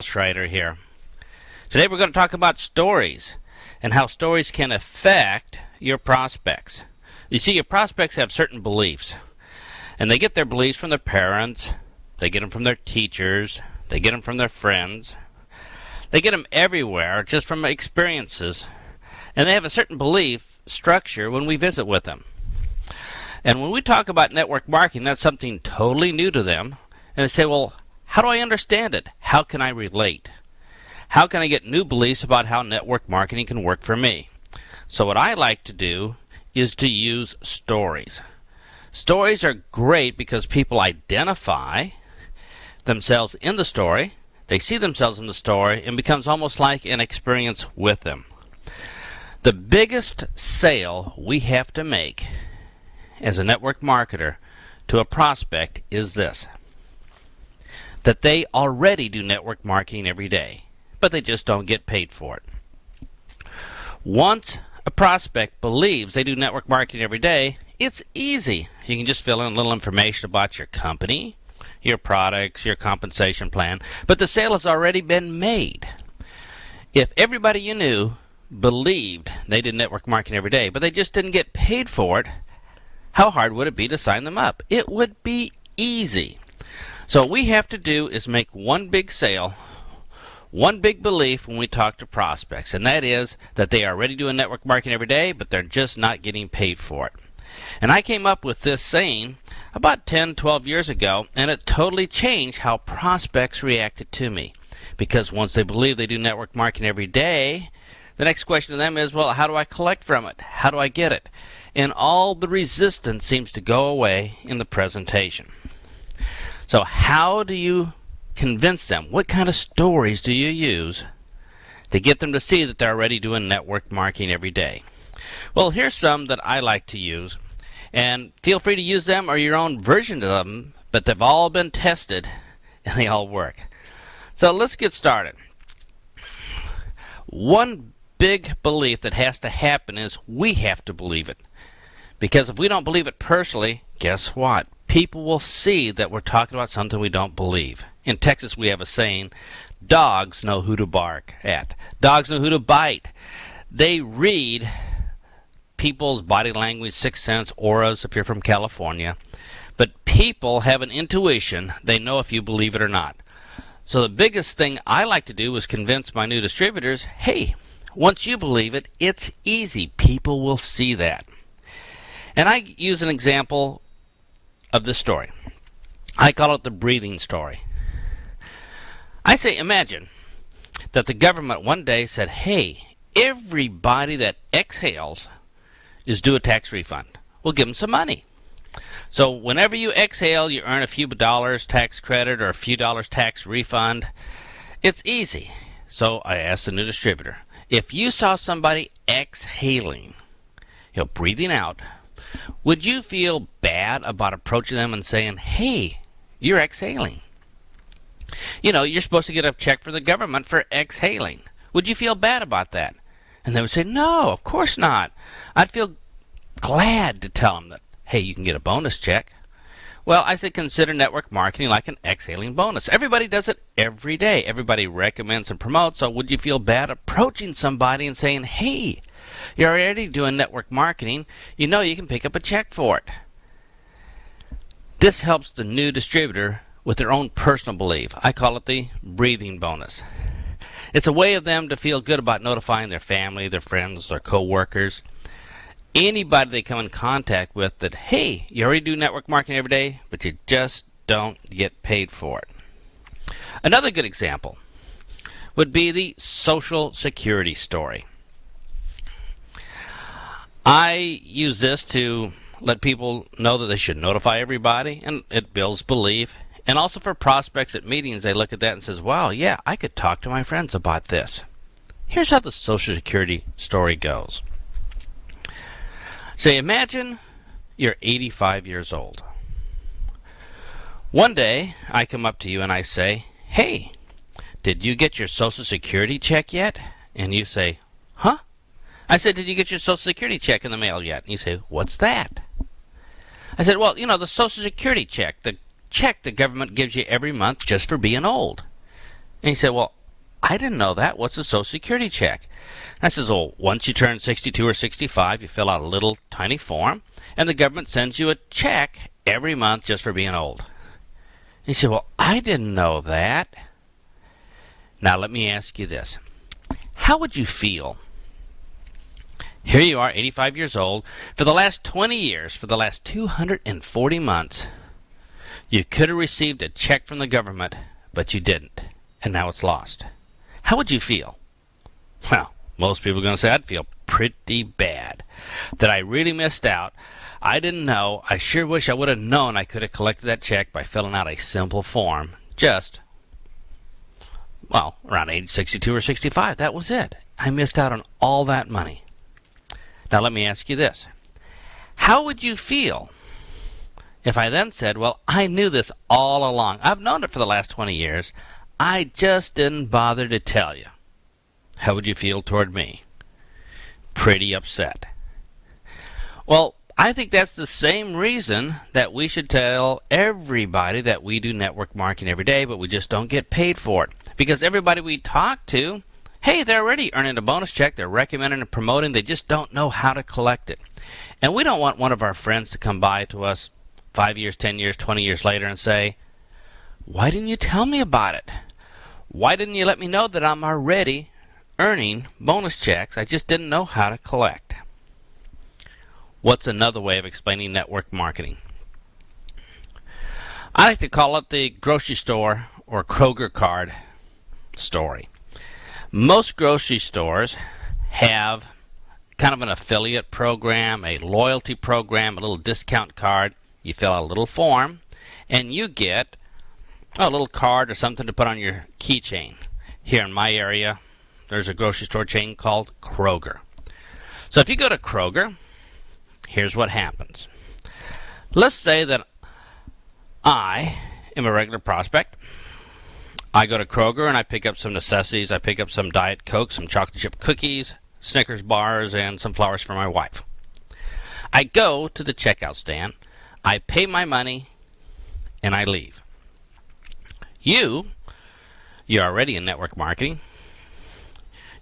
Schreider here. Today we're going to talk about stories and how stories can affect your prospects. You see, your prospects have certain beliefs, and they get their beliefs from their parents, they get them from their teachers, they get them from their friends, they get them everywhere just from experiences, and they have a certain belief structure when we visit with them. And when we talk about network marketing, that's something totally new to them, and they say, well, how do I understand it? How can I relate? How can I get new beliefs about how network marketing can work for me? So what I like to do is to use stories. Stories are great because people identify themselves in the story, they see themselves in the story, and becomes almost like an experience with them. The biggest sale we have to make as a network marketer to a prospect is this: that they already do network marketing every day, but they just don't get paid for it. Once a prospect believes they do network marketing every day, it's easy. You can just fill in a little information about your company, your products, your compensation plan, but the sale has already been made. If everybody you knew believed they did network marketing every day, but they just didn't get paid for it, how hard would it be to sign them up? It would be easy. So what we have to do is make one big sale, one big belief when we talk to prospects, and that is that they are already doing network marketing every day, but they're just not getting paid for it. And I came up with this saying about 10, 12 years ago, and it totally changed how prospects reacted to me. Because once they believe they do network marketing every day, the next question to them is, well, how do I collect from it? How do I get it? And all the resistance seems to go away in the presentation. So how do you convince them? What kind of stories do you use to get them to see that they're already doing network marketing every day? Well, here's some that I like to use, and feel free to use them or your own version of them, but they've all been tested and they all work. So let's get started. One big belief that has to happen is we have to believe it. Because if we don't believe it personally, guess what? People will see that we're talking about something we don't believe. In Texas, we have a saying, dogs know who to bark at. Dogs know who to bite. They read people's body language, sixth sense, auras, if you're from California. But people have an intuition. They know if you believe it or not. So the biggest thing I like to do is convince my new distributors, hey, once you believe it, it's easy. People will see that. And I use an example of this story. I call it the breathing story. I say, imagine that the government one day said, hey, everybody that exhales is due a tax refund. We'll give them some money. So whenever you exhale, you earn a few dollars tax credit or a few dollars tax refund. It's easy. So I asked the new distributor, if you saw somebody exhaling, breathing out, would you feel bad about approaching them and saying, hey, you're exhaling? You're supposed to get a check from the government for exhaling. Would you feel bad about that? And they would say, no, of course not. I'd feel glad to tell them that, hey, you can get a bonus check. Well, I said consider network marketing like an exhaling bonus. Everybody does it every day. Everybody recommends and promotes. So would you feel bad approaching somebody and saying, hey, you're already doing network marketing, you can pick up a check for it? This helps the new distributor with their own personal belief. I call it the breathing bonus. It's a way of them to feel good about notifying their family, their friends, their co-workers, anybody they come in contact with that, hey, you already do network marketing every day, but you just don't get paid for it. Another good example would be the Social Security story. I use this to let people know that they should notify everybody, and it builds belief. And also for prospects at meetings, they look at that and says, wow, yeah, I could talk to my friends about this. Here's how the Social Security story goes. Say, imagine you're 85 years old. One day, I come up to you and I say, hey, did you get your Social Security check yet? And you say, huh? I said, did you get your Social Security check in the mail yet? And you say, what's that? I said, well, the Social Security check, the check the government gives you every month just for being old. And he said, well, I didn't know that. What's a Social Security check? I says, well, once you turn 62 or 65, you fill out a little tiny form, and the government sends you a check every month just for being old. He said, well, I didn't know that. Now let me ask you this. How would you feel? Here you are, 85 years old. For the last 20 years, for the last 240 months, you could have received a check from the government, but you didn't, and now it's lost. How would you feel? Well, most people are going to say I'd feel pretty bad. That I really missed out. I didn't know. I sure wish I would have known I could have collected that check by filling out a simple form. Just, well, around age 62 or 65. That was it. I missed out on all that money. Now let me ask you this. How would you feel if I then said, well, I knew this all along. I've known it for the last 20 years. I just didn't bother to tell you. How would you feel toward me? Pretty upset. Well, I think that's the same reason that we should tell everybody that we do network marketing every day, but we just don't get paid for it. Because everybody we talk to, hey, they're already earning a bonus check, they're recommending and promoting, they just don't know how to collect it. And we don't want one of our friends to come by to us 5 years, 10 years, 20 years later and say, why didn't you tell me about it? Why didn't you let me know that I'm already earning bonus checks? I just didn't know how to collect. What's another way of explaining network marketing? I like to call it the grocery store or Kroger card story. Most grocery stores have kind of an affiliate program, a loyalty program, a little discount card. You fill out a little form, and you get a little card or something to put on your keychain. Here in my area, there's a grocery store chain called Kroger. So if you go to Kroger, here's what happens. Let's say that I am a regular prospect. I go to Kroger and I pick up some necessities. I pick up some Diet Coke, some chocolate chip cookies, Snickers bars, and some flowers for my wife. I go to the checkout stand. I pay my money, and I leave. You're already in network marketing.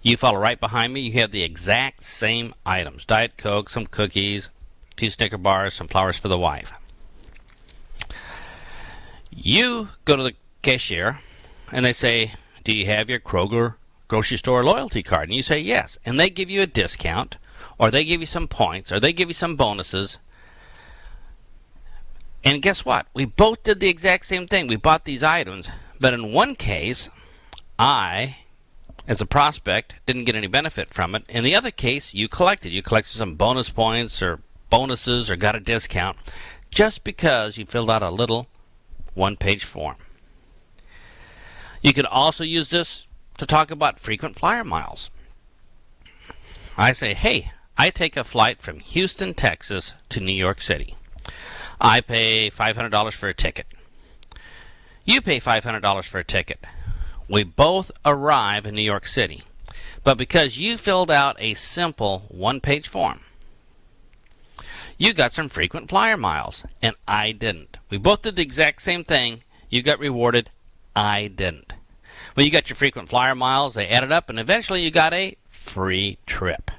You follow right behind me. You have the exact same items. Diet Coke, some cookies, a few Snicker bars, some flowers for the wife. You go to the cashier, and they say, do you have your Kroger grocery store loyalty card? And you say yes. And they give you a discount, or they give you some points, or they give you some bonuses. And guess what? We both did the exact same thing. We bought these items, but in one case, I, as a prospect, didn't get any benefit from it. In the other case, you collected. You collected some bonus points or bonuses or got a discount just because you filled out a little one-page form. You could also use this to talk about frequent flyer miles. I say, hey, I take a flight from Houston, Texas to New York City. I pay $500 for a ticket. You pay $500 for a ticket. We both arrive in New York City. But because you filled out a simple one-page form, you got some frequent flyer miles, and I didn't. We both did the exact same thing. You got rewarded. I didn't. Well, you got your frequent flyer miles. They added up, and eventually you got a free trip.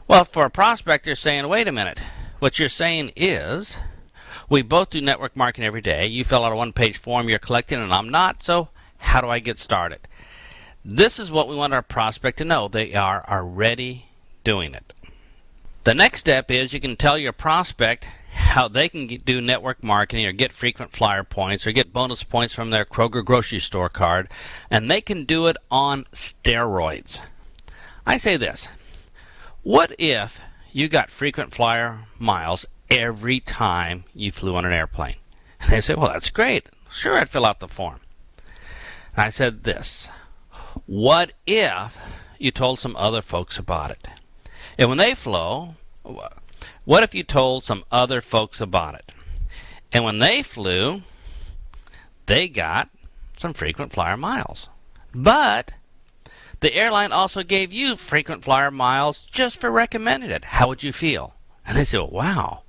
Well, for a prospect, you're saying, wait a minute. What you're saying is, we both do network marketing every day. You fill out a one-page form, you're collecting, and I'm not, so how do I get started? This is what we want our prospect to know. They are already doing it. The next step is you can tell your prospect how they can do network marketing or get frequent flyer points or get bonus points from their Kroger grocery store card, and they can do it on steroids. I say this. What if you got frequent flyer miles every time you flew on an airplane? And they say, well, that's great. Sure, I'd fill out the form. And I said this. What if you told some other folks about it? And when they flew, what if you told some other folks about it? And when they flew, they got some frequent flyer miles. But the airline also gave you frequent flyer miles just for recommending it. How would you feel? And they said, wow,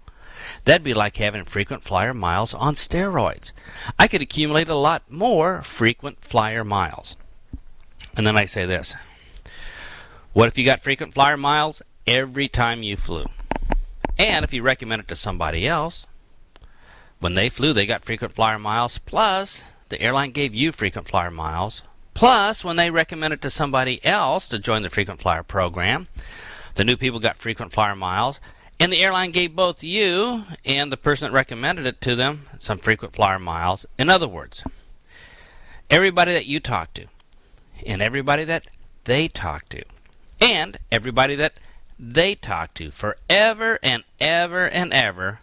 that'd be like having frequent flyer miles on steroids. I could accumulate a lot more frequent flyer miles. And then I say this. What if you got frequent flyer miles every time you flew? And if you recommend it to somebody else, when they flew, they got frequent flyer miles, plus the airline gave you frequent flyer miles, plus when they recommend it to somebody else to join the frequent flyer program, the new people got frequent flyer miles, and the airline gave both you and the person that recommended it to them some frequent flyer miles. In other words, everybody that you talk to, and everybody that they talk to, and everybody that they talk to forever and ever and ever,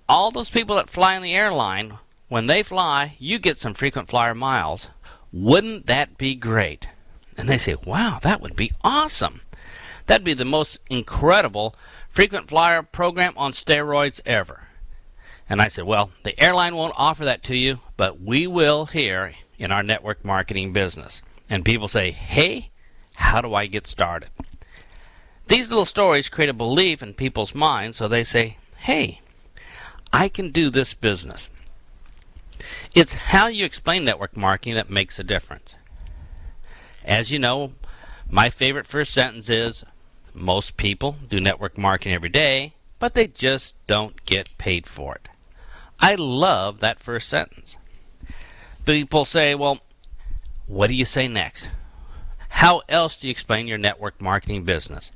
all those people that fly in the airline, when they fly, you get some frequent flyer miles. Wouldn't that be great? And they say, wow, that would be awesome. That'd be the most incredible frequent flyer program on steroids ever. And I said, well, the airline won't offer that to you, but we will here in our network marketing business. And people say, hey, how do I get started? These little stories create a belief in people's minds, so they say, hey, I can do this business. It's how you explain network marketing that makes a difference. As you know, my favorite first sentence is, most people do network marketing every day, but they just don't get paid for it. I love that first sentence. People say, well, what do you say next? How else do you explain your network marketing business?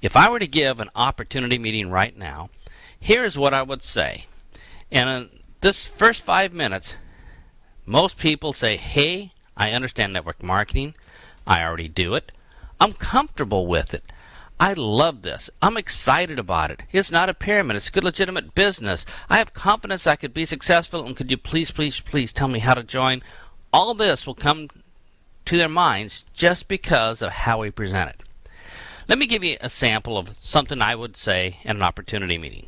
If I were to give an opportunity meeting right now, here's what I would say. And in this first 5 minutes, most people say, hey, I understand network marketing. I already do it. I'm comfortable with it. I love this. I'm excited about it. It's not a pyramid. It's a good, legitimate business. I have confidence I could be successful, and could you please, please, please tell me how to join? All this will come to their minds just because of how we present it. Let me give you a sample of something I would say at an opportunity meeting.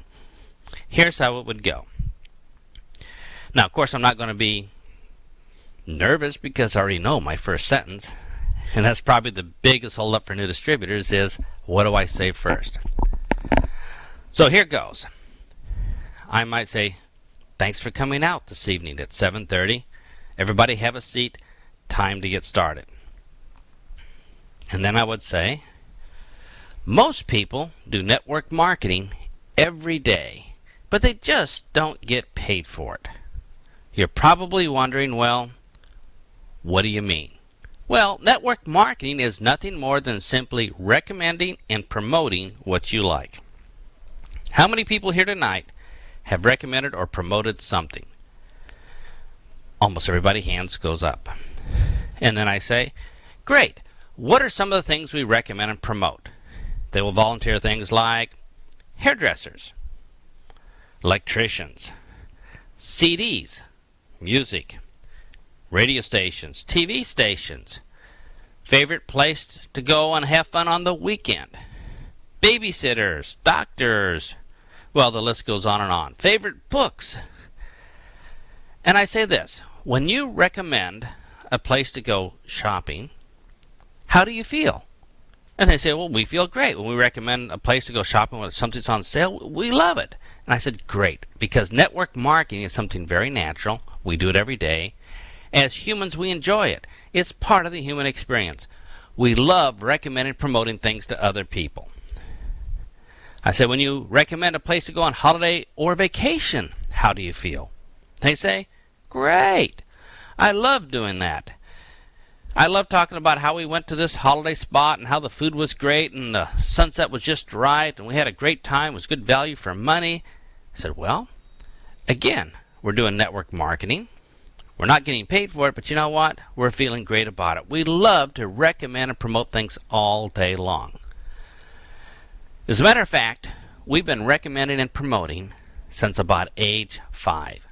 Here's how it would go. Now, of course, I'm not going to be nervous because I already know my first sentence. And that's probably the biggest holdup for new distributors is, what do I say first? So here goes. I might say, thanks for coming out this evening at 7:30. Everybody have a seat. Time to get started. And then I would say, most people do network marketing every day, but they just don't get paid for it. You're probably wondering, well, what do you mean? Well, network marketing is nothing more than simply recommending and promoting what you like. How many people here tonight have recommended or promoted something? Almost everybody, hands goes up. And then I say, great, what are some of the things we recommend and promote? They will volunteer things like hairdressers, electricians, CDs, music, radio stations, TV stations, favorite place to go and have fun on the weekend, babysitters, doctors, well, the list goes on and on, favorite books. And I say this, when you recommend a place to go shopping, how do you feel? And they say, well, we feel great. When we recommend a place to go shopping when something's on sale, we love it. And I said, great, because network marketing is something very natural. We do it every day. As humans, we enjoy it. It's part of the human experience. We love recommending and promoting things to other people. I said, when you recommend a place to go on holiday or vacation, how do you feel? They say, great. I love doing that. I love talking about how we went to this holiday spot and how the food was great and the sunset was just right and we had a great time. It was good value for money. I said, well, again, we're doing network marketing. We're not getting paid for it, but you know what? We're feeling great about it. We love to recommend and promote things all day long. As a matter of fact, we've been recommending and promoting since about age 5.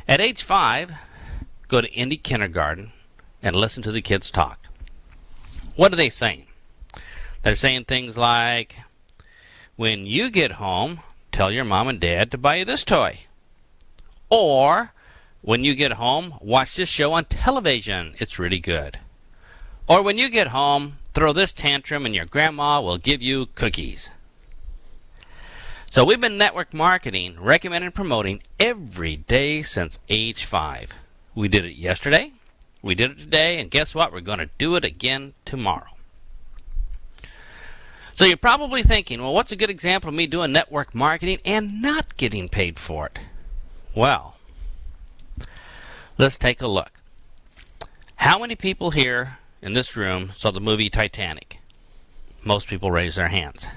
At age 5, go to Indy Kindergarten and listen to the kids talk. What are they saying? They're saying things like, when you get home, tell your mom and dad to buy you this toy. Or, when you get home, watch this show on television. It's really good. Or when you get home, throw this tantrum and your grandma will give you cookies. So we've been network marketing, recommending and promoting every day since age 5. We did it yesterday. We did it today, and guess what? We're going to do it again tomorrow. So you're probably thinking, well, what's a good example of me doing network marketing and not getting paid for it? Well, let's take a look. How many people here in this room saw the movie Titanic? Most people raised their hands.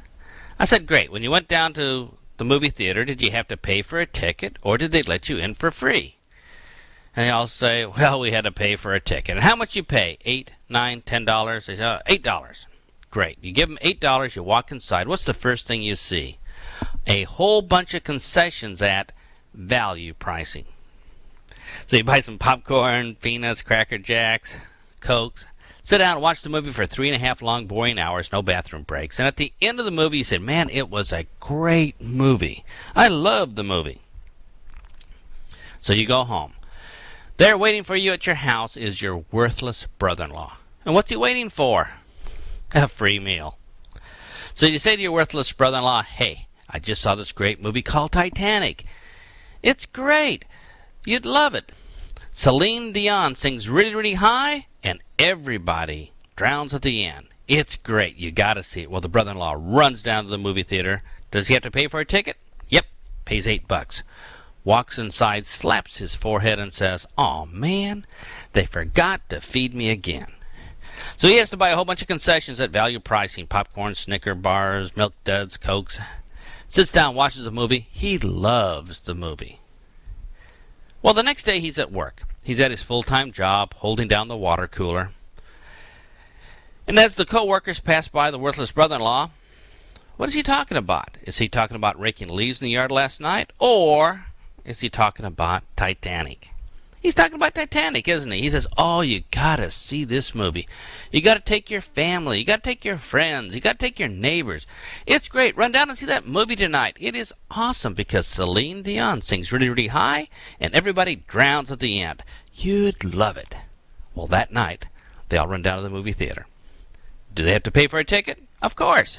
I said, great. When you went down to the movie theater, did you have to pay for a ticket, or did they let you in for free? And they all say, well, we had to pay for a ticket. And how much you pay? $8, $9, $10? They say, $8. Great. You give them $8, you walk inside. What's the first thing you see? A whole bunch of concessions at value pricing. So you buy some popcorn, peanuts, Cracker Jacks, Cokes, sit down and watch the movie for 3.5 long, boring hours, no bathroom breaks. And at the end of the movie, you said, man, it was a great movie. I loved the movie. So you go home. There waiting for you at your house is your worthless brother-in-law. And what's he waiting for? A free meal. So you say to your worthless brother-in-law, hey, I just saw this great movie called Titanic. It's great. You'd love it. Celine Dion sings really, really high, and everybody drowns at the end. It's great. You got to see it. Well, the brother-in-law runs down to the movie theater. Does he have to pay for a ticket? Yep. Pays $8. Walks inside, slaps his forehead, and says, oh, man, they forgot to feed me again. So he has to buy a whole bunch of concessions at value pricing, popcorn, Snicker bars, Milk Duds, Cokes. Sits down, watches the movie. He loves the movie. Well, the next day he's at work. He's at his full-time job, holding down the water cooler. And as the co-workers pass by the worthless brother-in-law, what is he talking about? Is he talking about raking leaves in the yard last night? Or is he talking about Titanic? He's talking about Titanic, isn't he? He says, oh, you gotta see this movie. You gotta take your family. You gotta take your friends. You gotta take your neighbors. It's great. Run down and see that movie tonight. It is awesome because Celine Dion sings really, really high and everybody drowns at the end. You'd love it. Well, that night, they all run down to the movie theater. Do they have to pay for a ticket? Of course.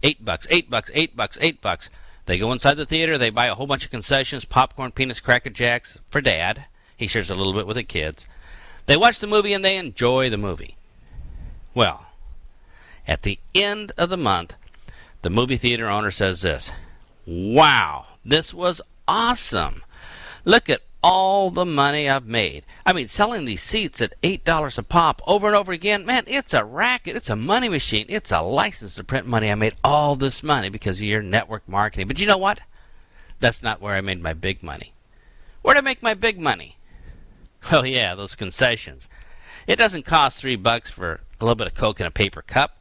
$8, $8, $8, $8. They go inside the theater. They buy a whole bunch of concessions, popcorn, peanuts, Cracker Jacks for Dad. He shares a little bit with the kids. They watch the movie and they enjoy the movie. Well, at the end of the month, the movie theater owner says this, wow, this was awesome. Look at all the money I've made. I mean, selling these seats at $8 a pop over and over again, man, it's a racket. It's a money machine. It's a license to print money. I made all this money because of your network marketing. But you know what? That's not where I made my big money. Where'd I make my big money? Oh, yeah, those concessions. It doesn't cost $3 for a little bit of Coke in a paper cup.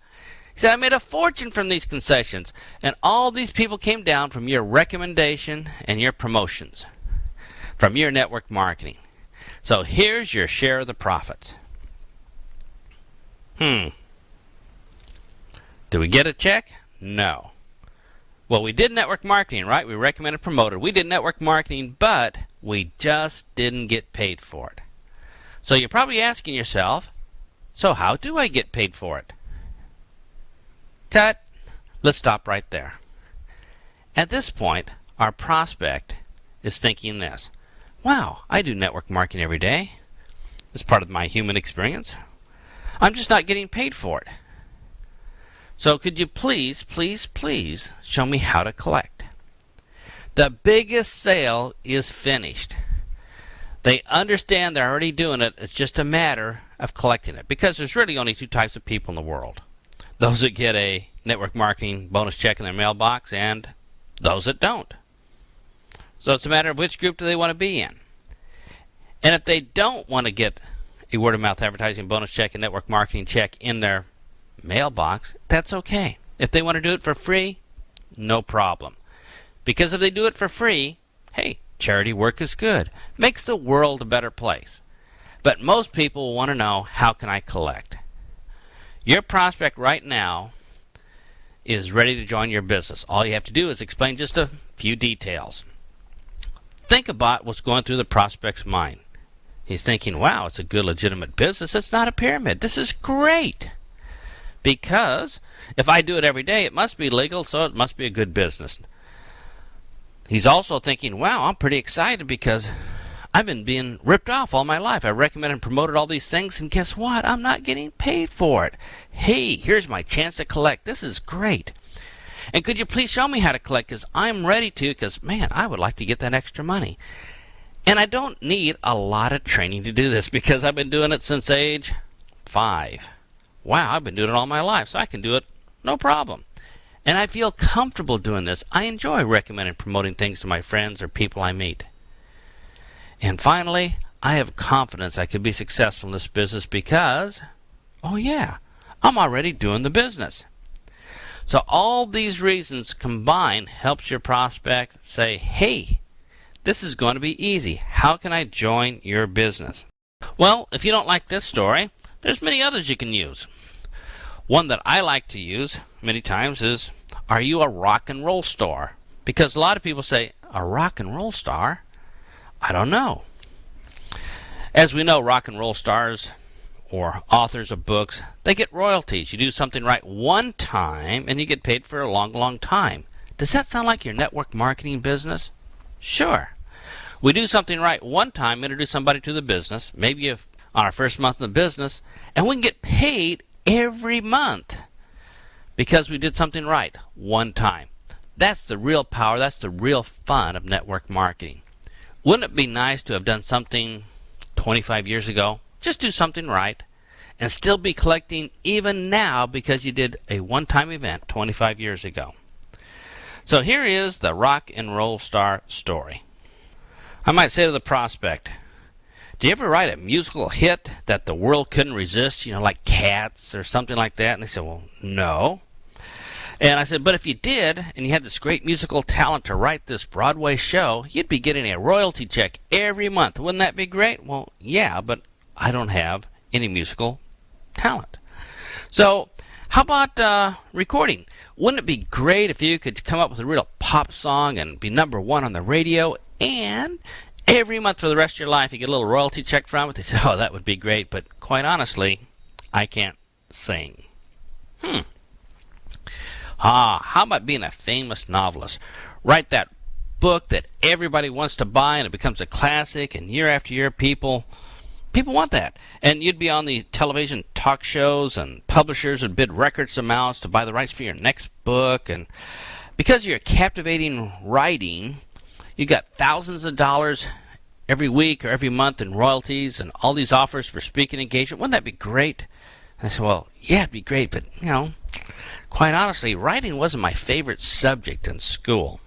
He said, I made a fortune from these concessions, and all these people came down from your recommendation and your promotions, from your network marketing. So here's your share of the profits. Do we get a check? No. Well, we did network marketing, right? We recommended, promoted. We did network marketing, but we just didn't get paid for it. So you're probably asking yourself, so how do I get paid for it? Cut. Let's stop right there. At this point, our prospect is thinking this. Wow, I do network marketing every day. It's part of my human experience. I'm just not getting paid for it. So could you please, please, please show me how to collect? The biggest sale is finished. They understand they're already doing it. It's just a matter of collecting it. Because there's really only two types of people in the world. Those that get a network marketing bonus check in their mailbox and those that don't. So it's a matter of which group do they want to be in. And if they don't want to get a word-of-mouth advertising bonus check and network marketing check in their mailbox, that's okay. If they want to do it for free, no problem. Because if they do it for free, hey, charity work is good. Makes the world a better place. But most people want to know, how can I collect? Your prospect right now is ready to join your business. All you have to do is explain just a few details. Think about what's going through the prospect's mind. He's thinking, wow, it's a good legitimate business. It's not a pyramid. This is great. Because if I do it every day, it must be legal, so it must be a good business. He's also thinking, wow, I'm pretty excited because I've been being ripped off all my life. I recommended and promoted all these things, and guess what? I'm not getting paid for it. Hey, here's my chance to collect. This is great. And could you please show me how to collect? Because I'm ready to, because, man, I would like to get that extra money. And I don't need a lot of training to do this because I've been doing it since age 5. Wow, I've been doing it all my life, so I can do it no problem. And I feel comfortable doing this. I enjoy recommending and promoting things to my friends or people I meet. And finally, I have confidence I could be successful in this business because, oh yeah, I'm already doing the business. So all these reasons combined helps your prospect say, hey, this is going to be easy. How can I join your business? Well, if you don't like this story, there's many others you can use. One that I like to use many times is, are you a rock and roll star? Because a lot of people say, a rock and roll star? I don't know. As we know, rock and roll stars or authors of books, they get royalties. You do something right one time and you get paid for a long, long time. Does that sound like your network marketing business? Sure. We do something right one time, introduce somebody to the business, maybe on our first month in the business, and we can get paid every month because we did something right one time. That's the real power, that's the real fun of network marketing. Wouldn't it be nice to have done something 25 years ago? Just do something right and still be collecting even now because you did a one-time event 25 years ago. So here is the rock and roll star story. I might say to the prospect, do you ever write a musical hit that the world couldn't resist, like Cats or something like that? And they said, well, no. And I said, but if you did, and you had this great musical talent to write this Broadway show, you'd be getting a royalty check every month. Wouldn't that be great? Well, yeah, but I don't have any musical talent. So how about recording? Wouldn't it be great if you could come up with a real pop song and be #1 on the radio, and every month for the rest of your life you get a little royalty check from it? They said, oh, that would be great, but quite honestly, I can't sing. How about being a famous novelist? Write that book that everybody wants to buy and it becomes a classic, and year after year people want that. And you'd be on the television talk shows, and publishers would bid record amounts to buy the rights for your next book. And because you're captivating writing, you got thousands of dollars every week or every month in royalties and all these offers for speaking engagement. Wouldn't that be great? And I said, well, yeah, it'd be great, but, quite honestly, writing wasn't my favorite subject in school.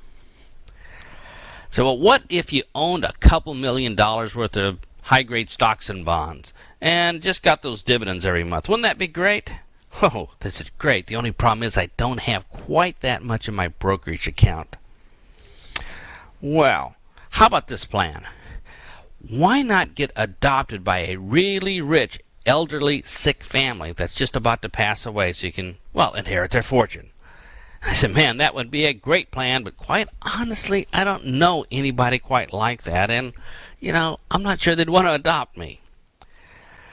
So, well, what if you owned a couple $1 million worth of high-grade stocks and bonds and just got those dividends every month? Wouldn't that be great? Oh, this is great. The only problem is I don't have quite that much in my brokerage account. Well, how about this plan? Why not get adopted by a really rich, elderly, sick family that's just about to pass away so you can, inherit their fortune? I said, man, that would be a great plan, but quite honestly, I don't know anybody quite like that, and, I'm not sure they'd want to adopt me. I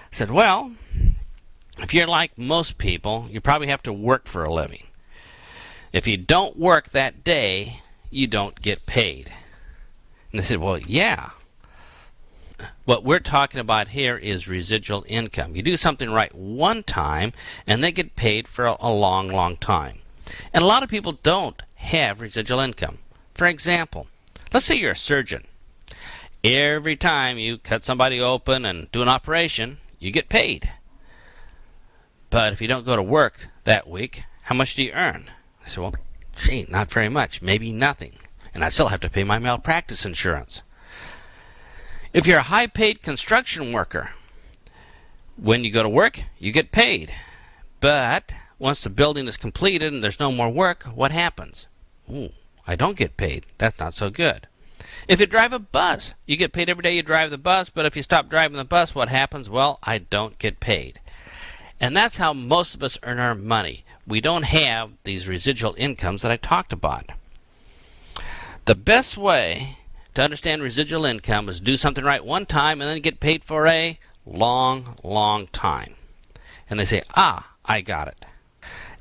said, well, if you're like most people, you probably have to work for a living. If you don't work that day, you don't get paid. And they said, well, yeah. What we're talking about here is residual income. You do something right one time, and they get paid for a long, long time. And a lot of people don't have residual income. For example, let's say you're a surgeon. Every time you cut somebody open and do an operation, you get paid. But if you don't go to work that week, how much do you earn? I said, well, gee, not very much, maybe nothing. And I still have to pay my malpractice insurance. If you're a high-paid construction worker, when you go to work, you get paid. But once the building is completed and there's no more work, what happens? Ooh, I don't get paid. That's not so good. If you drive a bus, you get paid every day you drive the bus, but if you stop driving the bus, what happens? Well, I don't get paid. And that's how most of us earn our money. We don't have these residual incomes that I talked about. The best way to understand residual income is do something right one time and then get paid for a long, long time. And they say, I got it.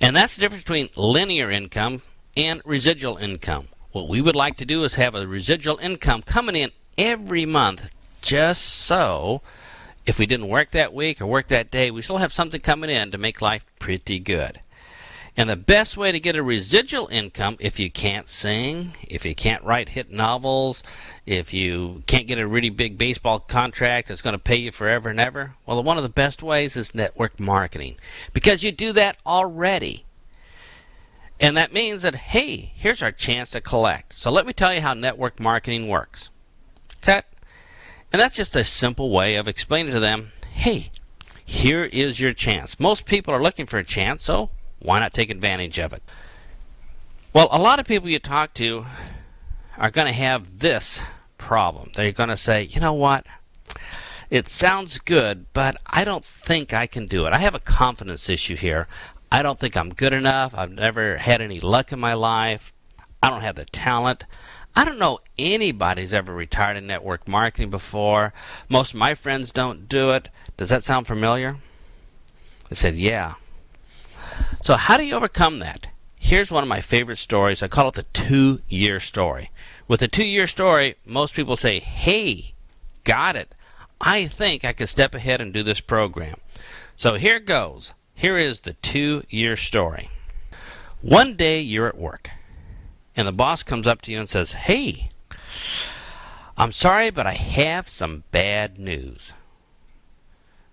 And that's the difference between linear income and residual income. What we would like to do is have a residual income coming in every month, just so if we didn't work that week or work that day, we still have something coming in to make life pretty good. And the best way to get a residual income, if you can't sing, if you can't write hit novels, if you can't get a really big baseball contract that's going to pay you forever and ever, well, one of the best ways is network marketing, because you do that already. And that means that, hey, here's our chance to collect. So let me tell you how network marketing works. Cut. And that's just a simple way of explaining to them, hey, here is your chance. Most people are looking for a chance, so why not take advantage of it? Well, a lot of people you talk to are going to have this problem. They're going to say, you know what? It sounds good, but I don't think I can do it. I have a confidence issue here. I don't think I'm good enough. I've never had any luck in my life. I don't have the talent. I don't know anybody's ever retired in network marketing before. Most of my friends don't do it. Does that sound familiar? They said, yeah. So how do you overcome that? Here's one of my favorite stories. I call it the 2-year story. With the 2-year story, most people say, hey, got it. I think I could step ahead and do this program. So here goes. Here is the 2-year story. One day you're at work, and the boss comes up to you and says, hey, I'm sorry, but I have some bad news.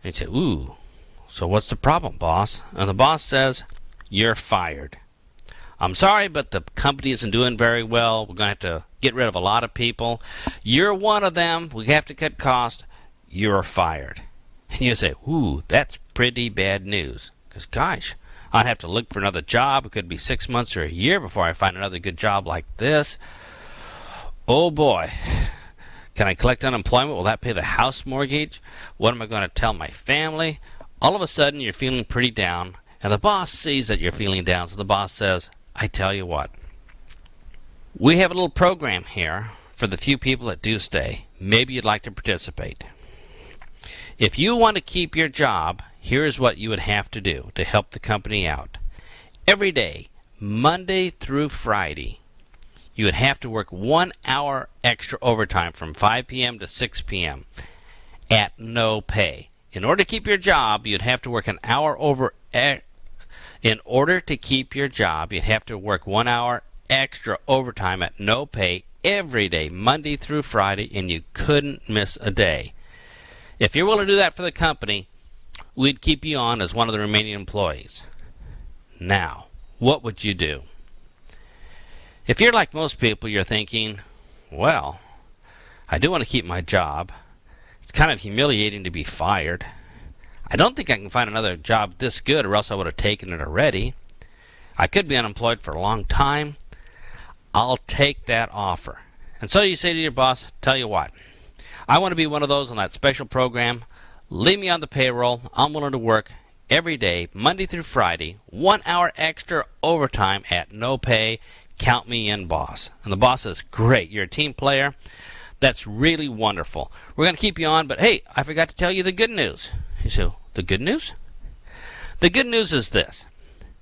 And you say, ooh, so what's the problem, boss? And the boss says, you're fired. I'm sorry, but the company isn't doing very well. We're going to have to get rid of a lot of people. You're one of them. We have to cut costs. You're fired. And you say, ooh, that's pretty bad news. Because, gosh, I'd have to look for another job. It could be 6 months or a year before I find another good job like this. Oh, boy. Can I collect unemployment? Will that pay the house mortgage? What am I going to tell my family? All of a sudden, you're feeling pretty down, and the boss sees that you're feeling down, so the boss says, I tell you what, we have a little program here for the few people that do stay. Maybe you'd like to participate. If you want to keep your job, here's what you would have to do to help the company out. Every day, Monday through Friday, you would have to work 1 hour extra overtime from 5 p.m. to 6 p.m. at no pay. In order to keep your job, you'd have to work an hour over. In order to keep your job, you'd have to work 1 hour extra overtime at no pay every day, Monday through Friday, and you couldn't miss a day. If you're willing to do that for the company, we'd keep you on as one of the remaining employees. Now, what would you do? If you're like most people, you're thinking, well, I do want to keep my job. It's kind of humiliating to be fired. I don't think I can find another job this good, or else I would have taken it already. I could be unemployed for a long time. I'll take that offer. And so you say to your boss, tell you what, I want to be one of those on that special program. Leave me on the payroll. I'm willing to work every day, Monday through Friday, 1 hour extra overtime at no pay. Count me in, boss. And the boss says, great, you're a team player. That's really wonderful. We're going to keep you on, but hey, I forgot to tell you the good news. You say, the good news? The good news is this.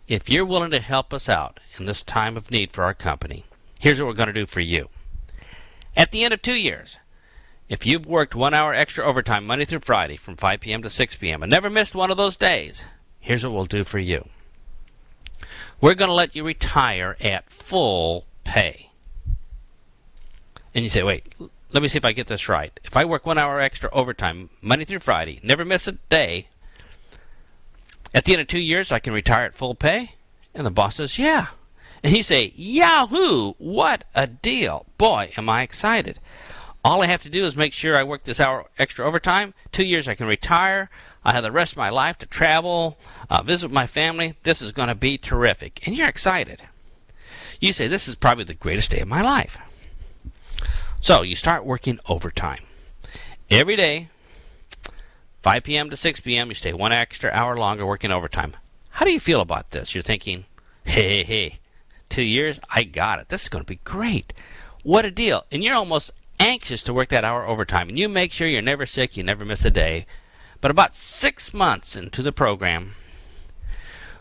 If you're willing to help us out in this time of need for our company, here's what we're going to do for you. At the end of 2 years, if you've worked 1 hour extra overtime Monday through Friday from 5 p.m. to 6 p.m. and never missed one of those days, here's what we'll do for you. We're going to let you retire at full pay. And you say, wait, let me see if I get this right. If I work 1 hour extra overtime Monday through Friday, never miss a day, at the end of 2 years I can retire at full pay? And the boss says, yeah. And you say, yahoo, what a deal. Boy, am I excited. All I have to do is make sure I work this hour extra overtime. 2 years I can retire. I have the rest of my life to travel, visit my family. This is going to be terrific. And you're excited. You say, this is probably the greatest day of my life. So you start working overtime. Every day, 5 p.m. to 6 p.m., you stay 1 extra hour longer working overtime. How do you feel about this? You're thinking, hey, 2 years? I got it. This is going to be great. What a deal. And you're almost anxious to work that hour overtime. And you make sure you're never sick, you never miss a day. But about 6 months into the program,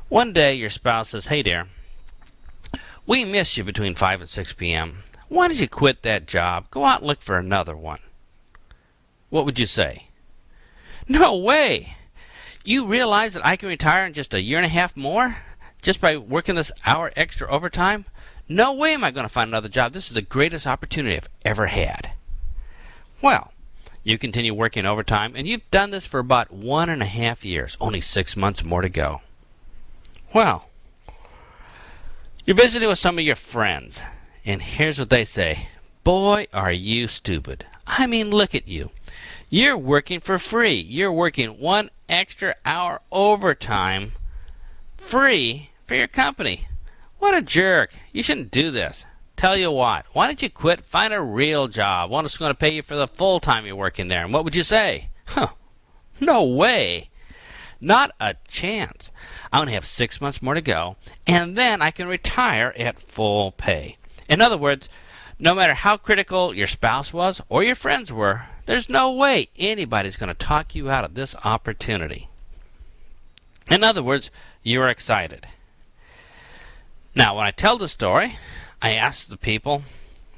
one day your spouse says, hey, dear, we miss you between 5 and 6 p.m. Why don't you quit that job? Go out and look for another one. what would you say? No way! You realize that I can retire in just a year and a half more just by working this hour extra overtime? No way am I going to find another job. This is the greatest opportunity I've ever had. Well, you continue working overtime, and you've done this for about 1.5 years. Only 6 months more to go. Well, you're visiting with some of your friends, and here's what they say. Boy, are you stupid. I mean, look at you. You're working for free. You're working 1 extra hour overtime free for your company. What a jerk. You shouldn't do this. Tell you what, why don't you quit, find a real job, one that's going to pay you for the full time you're working there? And what would you say? Huh, no way. Not a chance. I only have 6 months more to go, and then I can retire at full pay. In other words, no matter how critical your spouse was or your friends were, there's no way anybody's going to talk you out of this opportunity. In other words, you're excited. Now, when I tell the story, I ask the people,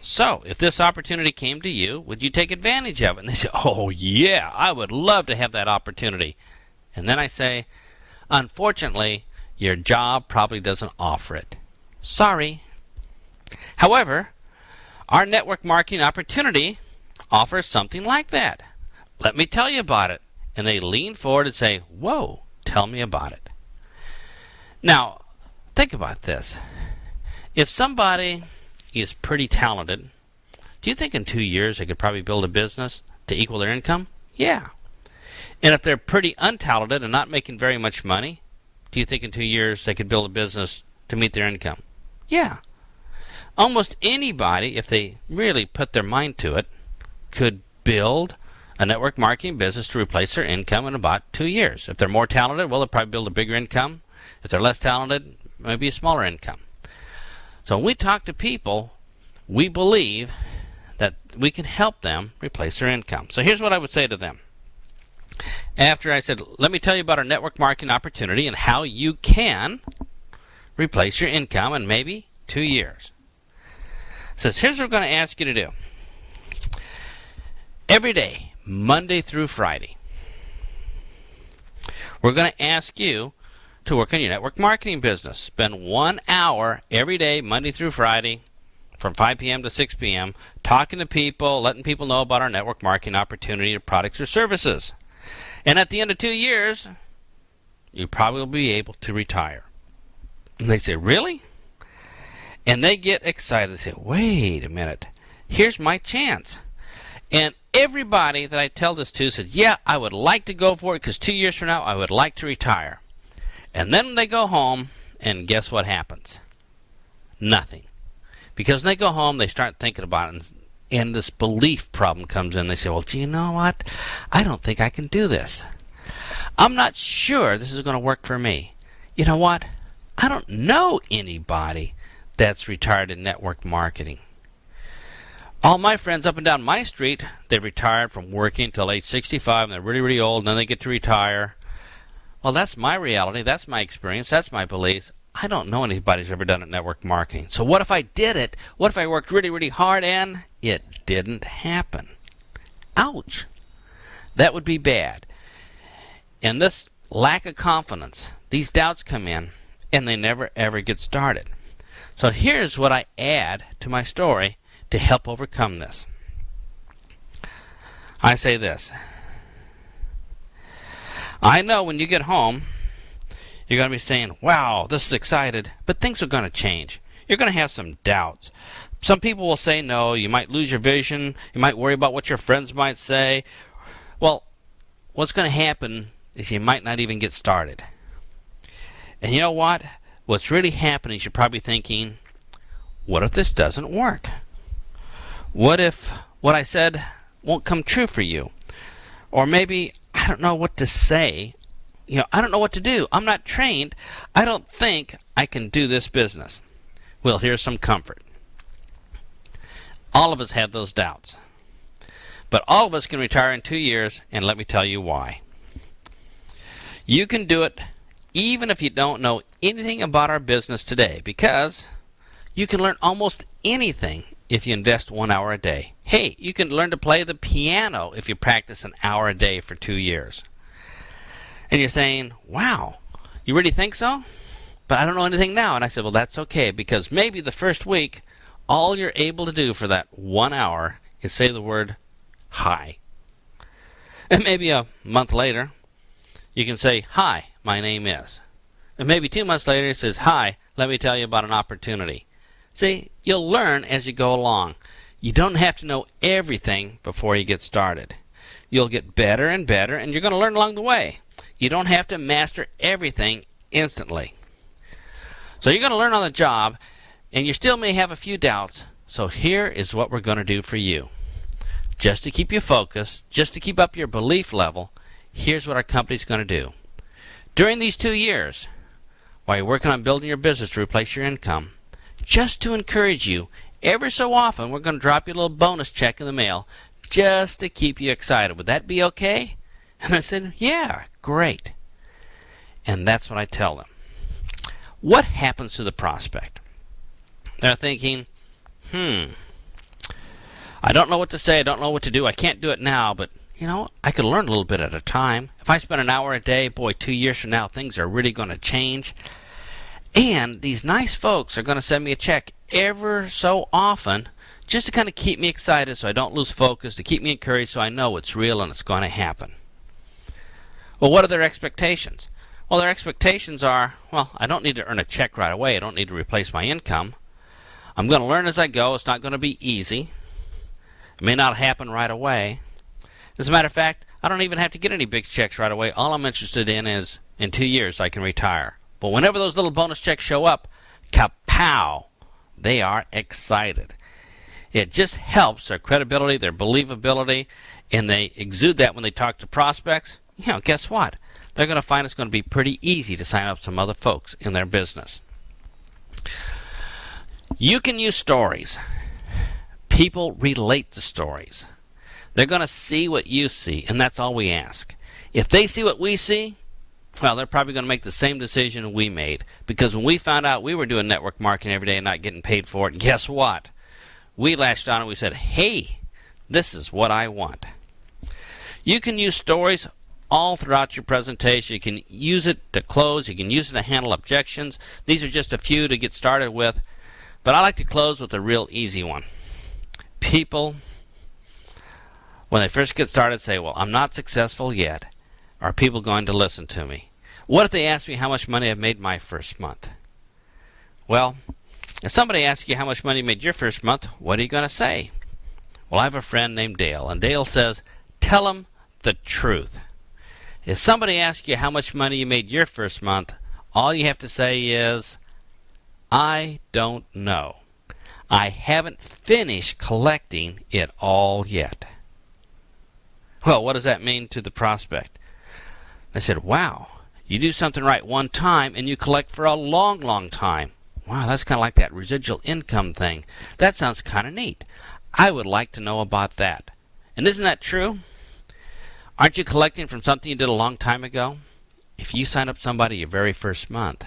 so if this opportunity came to you, would you take advantage of it? And they say, oh yeah, I would love to have that opportunity. And then I say, unfortunately, your job probably doesn't offer it. Sorry. However, our network marketing opportunity offers something like that. Let me tell you about it. And they lean forward and say, whoa, tell me about it. Now, think about this. If somebody is pretty talented, do you think in 2 years they could probably build a business to equal their income? Yeah. And if they're pretty untalented and not making very much money, do you think in 2 years they could build a business to meet their income? Yeah. Almost anybody, if they really put their mind to it, could build a network marketing business to replace their income in about 2 years. If they're more talented, well, they'll probably build a bigger income. If they're less talented, maybe a smaller income. So when we talk to people, we believe that we can help them replace their income. So here's what I would say to them. After I said, let me tell you about our network marketing opportunity and how you can replace your income in maybe 2 years. It says, here's what we're going to ask you to do. Every day, Monday through Friday, we're going to ask you to work on your network marketing business. Spend 1 hour every day, Monday through Friday, from 5 p.m. to 6 p.m., talking to people, letting people know about our network marketing opportunity, or products or services. And at the end of 2 years, you probably will be able to retire. And they say, really? And they get excited. They say, wait a minute. Here's my chance. And everybody that I tell this to says, yeah, I would like to go for it because 2 years from now I would like to retire. And then they go home, and guess what happens? Nothing. Because when they go home, they start thinking about it, and this belief problem comes in. They say, well, do you know what? I don't think I can do this. I'm not sure this is going to work for me. You know what? I don't know anybody that's retired in network marketing. All my friends up and down my street, they've retired from working till age 65, and they're really, really old, and then they get to retire. Well, that's my reality. That's my experience. That's my beliefs. I don't know anybody who's ever done it in network marketing. So what if I did it? What if I worked really, really hard and it didn't happen? Ouch. That would be bad. And this lack of confidence, these doubts come in, and they never, ever get started. So here's what I add to my story to help overcome this. I say this. I know when you get home, you're going to be saying, wow, this is excited, but things are going to change. You're going to have some doubts. Some people will say no, you might lose your vision, you might worry about what your friends might say. Well, what's going to happen is you might not even get started. And you know what? What's really happening is you're probably thinking, what if this doesn't work? What if what I said won't come true for you? Or maybe I don't know what to say. You know, I don't know what to do. I'm not trained. I don't think I can do this business. Well, here's some comfort. All of us have those doubts. But all of us can retire in 2 years, and let me tell you why. You can do it even if you don't know anything about our business today, because you can learn almost anything if you invest 1 hour a day. Hey, you can learn to play the piano if you practice an hour a day for 2 years. And you're saying, wow, you really think so? But I don't know anything now. And I said, well, that's okay, because maybe the first week, all you're able to do for that 1 hour is say the word hi. And maybe a month later, you can say, hi, my name is. And maybe 2 months later, it says, hi, let me tell you about an opportunity. See, you'll learn as you go along. You don't have to know everything before you get started. You'll get better and better, and you're going to learn along the way. You don't have to master everything instantly. So you're going to learn on the job, and you still may have a few doubts. So here is what we're going to do for you. Just to keep you focused, just to keep up your belief level, here's what our company's going to do. During these 2 years, while you're working on building your business to replace your income, just to encourage you, every so often we're going to drop you a little bonus check in the mail just to keep you excited. Would that be okay? And I said, yeah, great. And that's what I tell them. What happens to the prospect? They're thinking, I don't know what to say, I don't know what to do, I can't do it now, but I could learn a little bit at a time. If I spend an hour a day, boy, 2 years from now, things are really going to change. And these nice folks are going to send me a check ever so often just to kind of keep me excited so I don't lose focus, to keep me encouraged so I know it's real and it's going to happen. Well, what are their expectations? Well, their expectations are, well, I don't need to earn a check right away. I don't need to replace my income. I'm going to learn as I go. It's not going to be easy. It may not happen right away. As a matter of fact, I don't even have to get any big checks right away. All I'm interested in is in 2 years I can retire. But whenever those little bonus checks show up, kapow, they are excited. It just helps their credibility, their believability, and they exude that when they talk to prospects. Guess what? They're going to find it's going to be pretty easy to sign up some other folks in their business. You can use stories. People relate to stories. They're going to see what you see, and that's all we ask. If they see what we see, well, they're probably going to make the same decision we made. Because when we found out we were doing network marketing every day and not getting paid for it, guess what? We latched on and we said, hey, this is what I want. You can use stories all throughout your presentation. You can use it to close. You can use it to handle objections. These are just a few to get started with. But I like to close with a real easy one. People, when they first get started, say, well, I'm not successful yet. Are people going to listen to me? What if they ask me how much money I've made my first month? Well, if somebody asks you how much money you made your first month, what are you going to say? Well, I have a friend named Dale, and Dale says, tell him the truth. If somebody asks you how much money you made your first month, all you have to say is, I don't know. I haven't finished collecting it all yet. Well, what does that mean to the prospect? I said, wow, you do something right one time and you collect for a long, long time. Wow, that's kind of like that residual income thing. That sounds kind of neat. I would like to know about that. And isn't that true? Aren't you collecting from something you did a long time ago? If you sign up somebody your very first month,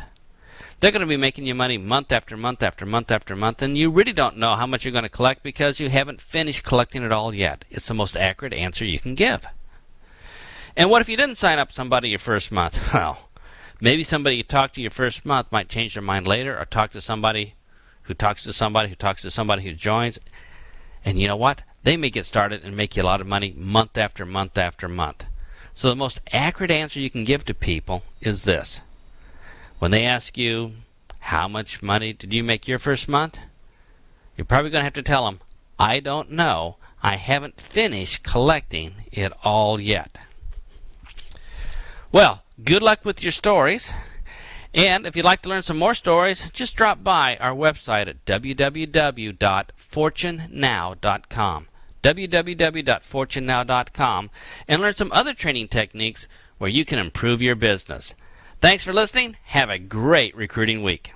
they're going to be making you money month after month after month after month, and you really don't know how much you're going to collect because you haven't finished collecting it all yet. It's the most accurate answer you can give. And what if you didn't sign up somebody your first month? Well, maybe somebody you talked to your first month might change their mind later, or talk to somebody who talks to somebody who talks to somebody who joins. And you know what? They may get started and make you a lot of money month after month after month. So the most accurate answer you can give to people is this. When they ask you, how much money did you make your first month? You're probably going to have to tell them, I don't know. I haven't finished collecting it all yet. Well, good luck with your stories. And if you'd like to learn some more stories, just drop by our website at www.fortunenow.com. www.fortunenow.com and learn some other training techniques where you can improve your business. Thanks for listening. Have a great recruiting week.